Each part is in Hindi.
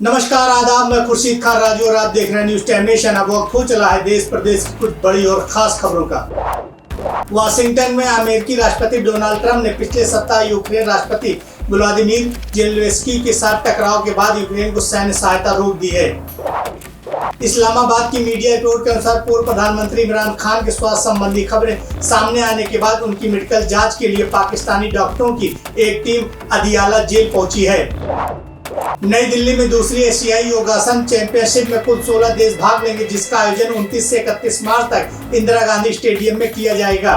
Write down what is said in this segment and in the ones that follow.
नमस्कार, आदाब। मैं खुर्शीद खान राजू और आप देख रहे हैं न्यूज टाइम नेशन। अब वक्त हो चला है देश प्रदेश की कुछ बड़ी और खास खबरों का। वाशिंगटन में अमेरिकी राष्ट्रपति डोनाल्ड ट्रंप ने पिछले सप्ताह यूक्रेन राष्ट्रपति व्लादिमीर जेलेंस्की के साथ टकराव के बाद यूक्रेन को सैन्य सहायता रोक दी है। इस्लामाबाद की मीडिया रिपोर्ट के अनुसार पूर्व प्रधानमंत्री इमरान खान के स्वास्थ्य संबंधी खबरें सामने आने के बाद उनकी मेडिकल जांच के लिए पाकिस्तानी डॉक्टरों की एक टीम अदियाला जेल पहुंची है। नई दिल्ली में दूसरी एशियाई योगासन चैंपियनशिप में कुल 16 देश भाग लेंगे, जिसका आयोजन 29 से 31 मार्च तक इंदिरा गांधी स्टेडियम में किया जाएगा।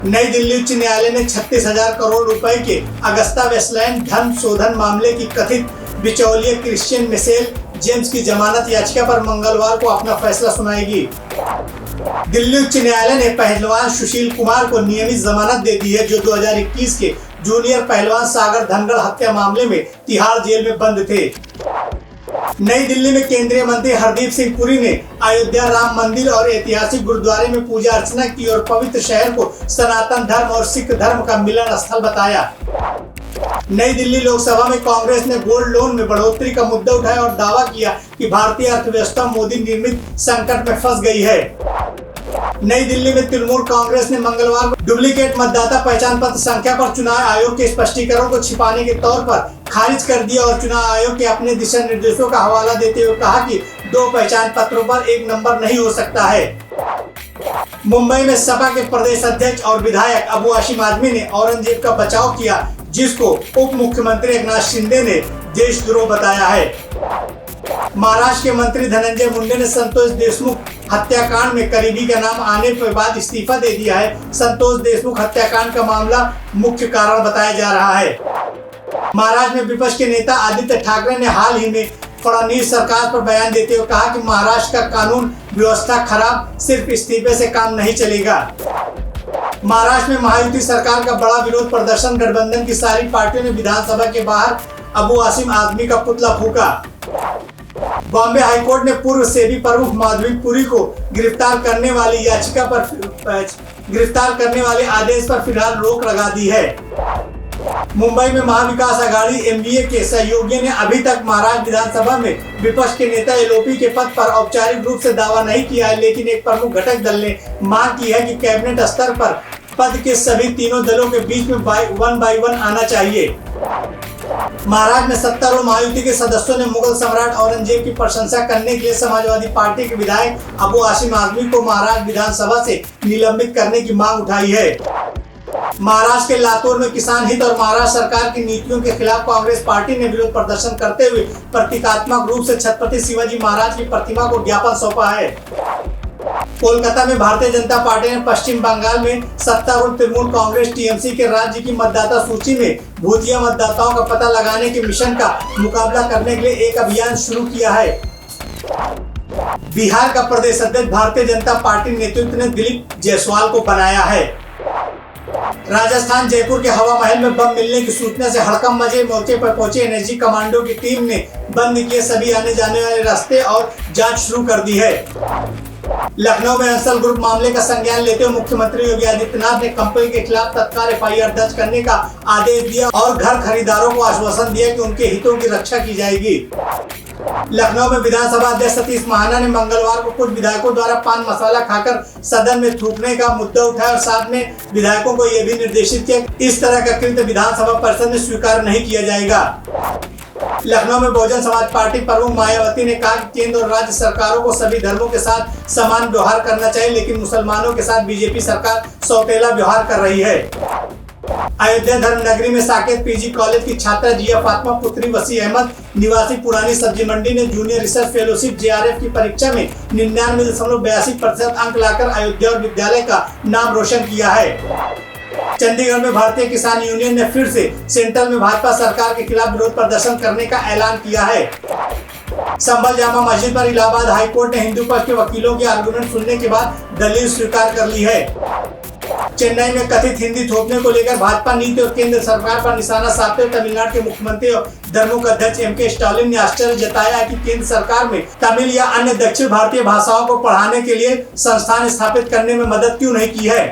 नई दिल्ली उच्च न्यायालय ने 36,000 करोड़ रुपए के अगस्ता वेस्टलैंड धन शोधन मामले की कथित बिचौलिए क्रिश्चियन मिशेल जेम्स की जमानत याचिका पर मंगलवार को अपना फैसला सुनाएगी। दिल्ली उच्च न्यायालय ने पहलवान सुशील कुमार को नियमित जमानत दे दी है, जो 2021 के जूनियर पहलवान सागर धनगढ़ हत्या मामले में तिहाड़ जेल में बंद थे। नई दिल्ली में केंद्रीय मंत्री हरदीप सिंह पुरी ने अयोध्या राम मंदिर और ऐतिहासिक गुरुद्वारे में पूजा अर्चना की और पवित्र शहर को सनातन धर्म और सिख धर्म का मिलन स्थल बताया। नई दिल्ली लोकसभा में कांग्रेस ने गोल्ड लोन में बढ़ोतरी का मुद्दा उठाया और दावा किया कि भारतीय अर्थव्यवस्था मोदी निर्मित संकट में फंस गई है। नई दिल्ली में तृणमूल कांग्रेस ने मंगलवार को डुप्लीकेट मतदाता पहचान पत्र संख्या पर चुनाव आयोग के स्पष्टीकरण को छिपाने के तौर पर खारिज कर दिया और चुनाव आयोग के अपने दिशा निर्देशों का हवाला देते हुए कहा कि 2 पहचान पत्रों पर एक नंबर नहीं हो सकता है। मुंबई में सपा के प्रदेश अध्यक्ष और विधायक अबू हाशिम आजमी ने औरंगजेब का बचाव किया, जिसको उप मुख्यमंत्री एकनाथ शिंदे ने देशद्रोह बताया है। महाराष्ट्र के मंत्री धनंजय मुंडे ने संतोष देशमुख हत्याकांड में करीबी का नाम आने के बाद इस्तीफा दे दिया है। संतोष देशमुख हत्याकांड का मामला मुख्य कारण बताया जा रहा है। महाराष्ट्र में विपक्ष के नेता आदित्य ठाकरे ने हाल ही में फडणवीस सरकार पर बयान देते हुए कहा कि महाराष्ट्र का कानून व्यवस्था खराब, सिर्फ इस्तीफे से काम नहीं चलेगा। महाराष्ट्र में महायुति सरकार का बड़ा विरोध प्रदर्शन, गठबंधन की सारी पार्टियों ने विधानसभा के बाहर अबू हाशिम आजमी का पुतला फूंका। बॉम्बे हाईकोर्ट ने पूर्व सेबी प्रमुख माधवी पुरी को गिरफ्तार करने वाली आदेश पर फिलहाल रोक लगा दी है। मुंबई में महाविकास आघाड़ी एमवीए के सहयोगियों ने अभी तक महाराष्ट्र विधानसभा में विपक्ष के नेता एलओपी के पद पर औपचारिक रूप से दावा नहीं किया है, लेकिन एक प्रमुख घटक दल ने मांग की है कि कैबिनेट स्तर पर पद के सभी तीनों दलों के बीच में 1 by 1 आना चाहिए। महाराष्ट्र में सत्तारूढ़ महायुति के सदस्यों ने मुगल सम्राट औरंगजेब की प्रशंसा करने के लिए समाजवादी पार्टी के विधायक अबू हाशिम आजमी को महाराष्ट्र विधानसभा से निलंबित करने की मांग उठाई है। महाराष्ट्र के लातूर में किसान हित और महाराष्ट्र सरकार की नीतियों के खिलाफ कांग्रेस पार्टी ने विरोध प्रदर्शन करते हुए प्रतीकात्मक रूप से छत्रपति शिवाजी महाराज की प्रतिमा को ज्ञापन सौंपा है। कोलकाता में भारतीय जनता पार्टी ने पश्चिम बंगाल में सत्तारूढ़ तृणमूल कांग्रेस टीएमसी के राज्य की मतदाता सूची में भूतिया मतदाताओं का पता लगाने के मिशन का मुकाबला करने के लिए एक अभियान शुरू किया है। बिहार का प्रदेश अध्यक्ष भारतीय जनता पार्टी नेतृत्व ने दिलीप जायसवाल को बनाया है। राजस्थान जयपुर के हवा महल में बम मिलने की सूचना से हड़कंप मचे। मौके पर पहुंचे एनर्जी कमांडो की टीम ने बंद किए सभी आने जाने वाले रास्ते और जांच शुरू कर दी है। लखनऊ में अंसल ग्रुप मामले का संज्ञान लेते हुए मुख्यमंत्री योगी आदित्यनाथ ने कंपनी के खिलाफ तत्काल एफआईआर दर्ज करने का आदेश दिया और घर खरीदारों को आश्वासन दिया कि उनके हितों की रक्षा की जाएगी। लखनऊ में विधानसभा अध्यक्ष सतीश महाना ने मंगलवार को कुछ विधायकों द्वारा पान मसाला खाकर सदन में थूकने का मुद्दा उठाया और साथ में विधायकों को यह भी निर्देशित किया कि इस तरह का कृत्य विधानसभा परिषद में स्वीकार नहीं किया जाएगा। लखनऊ में बहुजन समाज पार्टी प्रमुख मायावती ने कहा कि केंद्र और राज्य सरकारों को सभी धर्मों के साथ समान व्यवहार करना चाहिए, लेकिन मुसलमानों के साथ बीजेपी सरकार सौतेला व्यवहार कर रही है। अयोध्या धर्मनगरी में साकेत पीजी कॉलेज की छात्रा जिया फातिमा पुत्री वसी अहमद निवासी पुरानी सब्जी मंडी ने जूनियर रिसर्च फेलोशिप जेआरएफ की परीक्षा में 99.82% अंक लाकर अयोध्या और विद्यालय का नाम रोशन किया है। चंडीगढ़ में भारतीय किसान यूनियन ने फिर से सेंट्रल में भाजपा सरकार के खिलाफ विरोध प्रदर्शन करने का ऐलान किया है। संभल जामा मस्जिद पर इलाहाबाद हाईकोर्ट ने हिंदू पक्ष के वकीलों के आर्गुमेंट सुनने के बाद दलील स्वीकार कर ली है। चेन्नई में कथित हिंदी थोपने को लेकर भाजपा नीति और केंद्र सरकार पर निशाना साधते हुए तमिलनाडु के मुख्यमंत्री और द्रमुक अध्यक्ष एमके स्टालिन ने आश्चर्य जताया कि केंद्र सरकार में तमिल या अन्य दक्षिण भारतीय भाषाओं को पढ़ाने के लिए संस्थान स्थापित करने में मदद क्यों नहीं की है।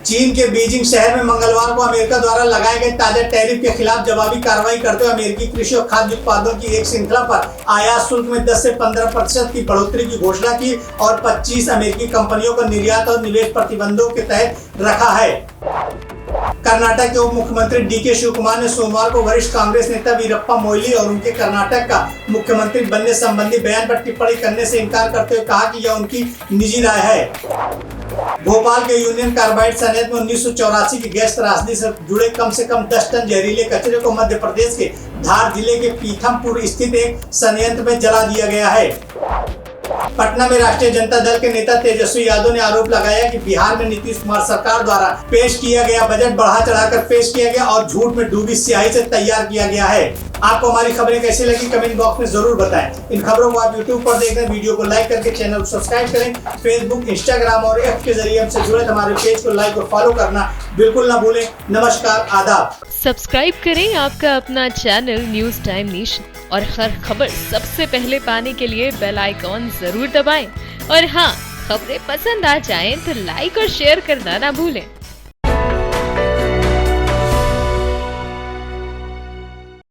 चीन के बीजिंग शहर में मंगलवार को अमेरिका द्वारा लगाए गए ताजा टैरिफ के खिलाफ जवाबी कार्रवाई करते हुए अमेरिकी कृषि और खाद्य उत्पादों की एक श्रृंखला पर आयात शुल्क में 10 से 15% की बढ़ोतरी की घोषणा की और 25 अमेरिकी कंपनियों को निर्यात और निवेश प्रतिबंधों के तहत रखा है। कर्नाटक के उप मुख्यमंत्री डीके शिवकुमार ने सोमवार को वरिष्ठ कांग्रेस नेता वीरप्पा मोइली और उनके कर्नाटक का मुख्यमंत्री बनने संबंधी बयान पर टिप्पणी करने से इनकार करते हुए कहा कि यह उनकी निजी राय है। भोपाल के यूनियन कार्बाइड संयंत्र में 1984 की गैस त्रासदी से जुड़े कम से कम 10 टन जहरीले कचरे को मध्य प्रदेश के धार जिले के पीथमपुर स्थित एक संयंत्र में जला दिया गया है। पटना में राष्ट्रीय जनता दल के नेता तेजस्वी यादव ने आरोप लगाया कि बिहार में नीतीश कुमार सरकार द्वारा पेश किया गया बजट बढ़ा चढ़ाकर पेश किया गया और झूठ में डूबी स्याही से तैयार किया गया है। आपको हमारी खबरें कैसी लगी कमेंट बॉक्स में जरूर बताएं। इन खबरों को आप यूट्यूब पर देख रहे हैं, वीडियो को लाइक करके चैनल को सब्सक्राइब करें। फेसबुक, इंस्टाग्राम और एक्स के जरिए हमसे जुड़े हमारे पेज को लाइक और फॉलो करना बिल्कुल ना भूलें। नमस्कार, आदाब। सब्सक्राइब करें आपका अपना चैनल न्यूज टाइम नेशन और हर खबर सबसे पहले पाने के लिए बेल आइकॉन जरूर दबाएं। और हाँ, खबरें पसंद आ जाएं तो लाइक और शेयर करना ना भूलें।